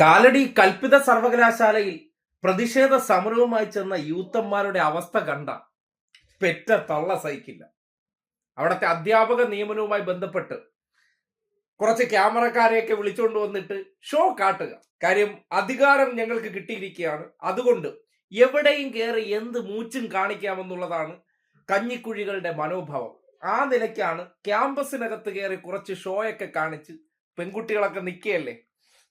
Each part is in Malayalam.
കാലടി കൽപ്പിത സർവകലാശാലയിൽ പ്രതിഷേധ സമരവുമായി ചെന്ന യൂത്തന്മാരുടെ അവസ്ഥ കണ്ട പെറ്റ തള്ള സഹിക്കില്ല. അവിടുത്തെ അധ്യാപക നിയമനവുമായി ബന്ധപ്പെട്ട് കുറച്ച് ക്യാമറക്കാരെയൊക്കെ വിളിച്ചുകൊണ്ട് വന്നിട്ട് ഷോ കാട്ടുക. കാര്യം അധികാരം ഞങ്ങൾക്ക് കിട്ടിയിരിക്കുകയാണ്, അതുകൊണ്ട് എവിടെയും കയറി എന്ത് മൂച്ചും കാണിക്കാമെന്നുള്ളതാണ് കഞ്ഞിക്കുഴികളുടെ മനോഭാവം. ആ നിലയ്ക്കാണ് ക്യാമ്പസിനകത്ത് കയറി കുറച്ച് ഷോയൊക്കെ കാണിച്ച് പെൺകുട്ടികളൊക്കെ നിൽക്കുകയല്ലേ,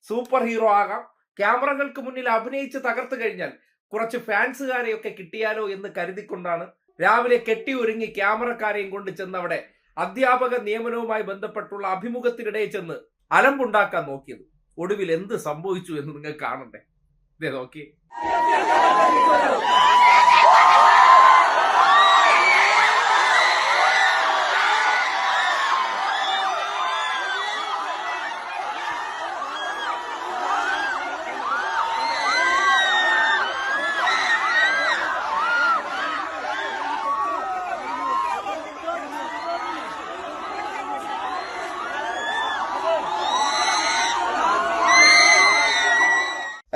സൂപ്പർ ഹീറോ ആകാം, ക്യാമറകൾക്ക് മുന്നിൽ അഭിനയിച്ച് തകർത്തു കഴിഞ്ഞാൽ കുറച്ച് ഫാൻസുകാരെയൊക്കെ കിട്ടിയാലോ എന്ന് കരുതിക്കൊണ്ടാണ് രാവിലെ കെട്ടി ഒരുങ്ങി ക്യാമറക്കാരെയും കൊണ്ട് ചെന്നവിടെ അധ്യാപക നിയമനവുമായി ബന്ധപ്പെട്ടുള്ള അഭിമുഖത്തിനിടെ ചെന്ന് അലമ്പുണ്ടാക്കാൻ നോക്കിയത്. ഒടുവിൽ എന്ത് സംഭവിച്ചു എന്ന് നിങ്ങൾ കാണണ്ടേ? ഇതേ നോക്കി.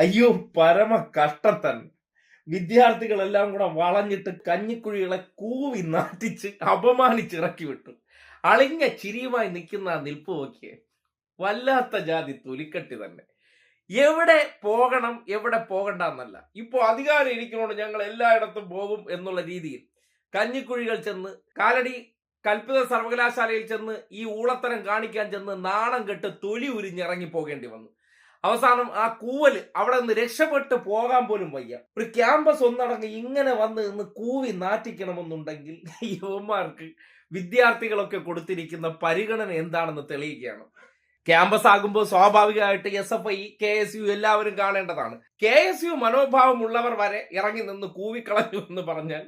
അയ്യോ, പരമ കഷ്ടം തന്നെ. വിദ്യാർത്ഥികളെല്ലാം കൂടെ വളഞ്ഞിട്ട് കഞ്ഞിക്കുഴികളെ കൂവി നാട്ടിച്ച് അപമാനിച്ചിറക്കി വിട്ടു. അളിഞ്ഞ ചിരിയുമായി നിൽക്കുന്ന നിൽപ്പ് നോക്കിയേ, വല്ലാത്ത ജാതി തൊലിക്കട്ടി തന്നെ. എവിടെ പോകണം എവിടെ പോകണ്ട എന്നല്ല, ഇപ്പോ അധികാരം ഇരിക്കണോണ്ട് ഞങ്ങൾ എല്ലായിടത്തും പോകും എന്നുള്ള രീതിയിൽ കഞ്ഞിക്കുഴികൾ ചെന്ന്, കാലടി കൽപ്പിത സർവകലാശാലയിൽ ചെന്ന് ഈ ഊളത്തരം കാണിക്കാൻ ചെന്ന് നാണം കെട്ട് തൊലി ഉരിഞ്ഞിറങ്ങി പോകേണ്ടി വന്നു. അവസാനം ആ കൂവല് അവിടെ നിന്ന് രക്ഷപ്പെട്ട് പോകാൻ പോലും വയ്യ. ഒരു ക്യാമ്പസ് ഒന്നടങ്ങ് ഇങ്ങനെ വന്ന് നിന്ന് കൂവി നാറ്റിക്കണമെന്നുണ്ടെങ്കിൽ യുവന്മാർക്ക് വിദ്യാർത്ഥികളൊക്കെ കൊടുത്തിരിക്കുന്ന പരിഗണന എന്താണെന്ന് തെളിയിക്കുകയാണ്. ക്യാമ്പസ് ആകുമ്പോൾ സ്വാഭാവികമായിട്ട് SFI, KSU എല്ലാവരും കാണേണ്ടതാണ്. KSU മനോഭാവമുള്ളവർ വരെ ഇറങ്ങി നിന്ന് കൂവിക്കളഞ്ഞു എന്ന് പറഞ്ഞാൽ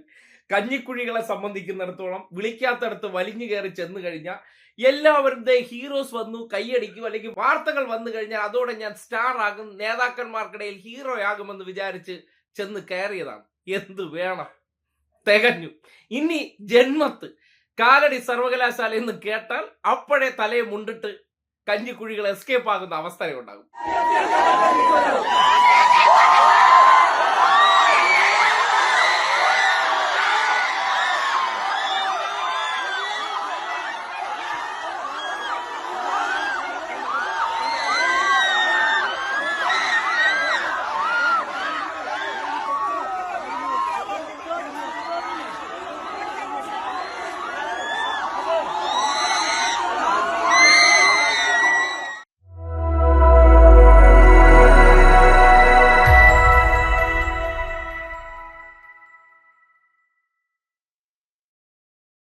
കഞ്ഞിക്കുഴികളെ സംബന്ധിക്കുന്നിടത്തോളം വിളിക്കാത്തടത്ത് വലിഞ്ഞു കയറി ചെന്ന് കഴിഞ്ഞാൽ എല്ലാവരും ഹീറോസ് വന്നു കൈയടിക്കും, അല്ലെങ്കിൽ വാർത്തകൾ വന്നു കഴിഞ്ഞാൽ അതോടെ ഞാൻ സ്റ്റാർ ആകും, നേതാക്കന്മാർക്കിടയിൽ ഹീറോ ആകുമെന്ന് വിചാരിച്ച് ചെന്ന് കയറിയതാണ്. എന്ത് വേണം, തികഞ്ഞു. ഇനി ജന്മത്ത് കാലടി സർവകലാശാല എന്ന് കേട്ടാൽ അപ്പോഴേ തലയെ മുണ്ടിട്ട് കഞ്ഞിക്കുഴികൾ എസ്കേപ്പ് ആകുന്ന അവസ്ഥ ഉണ്ടാകും.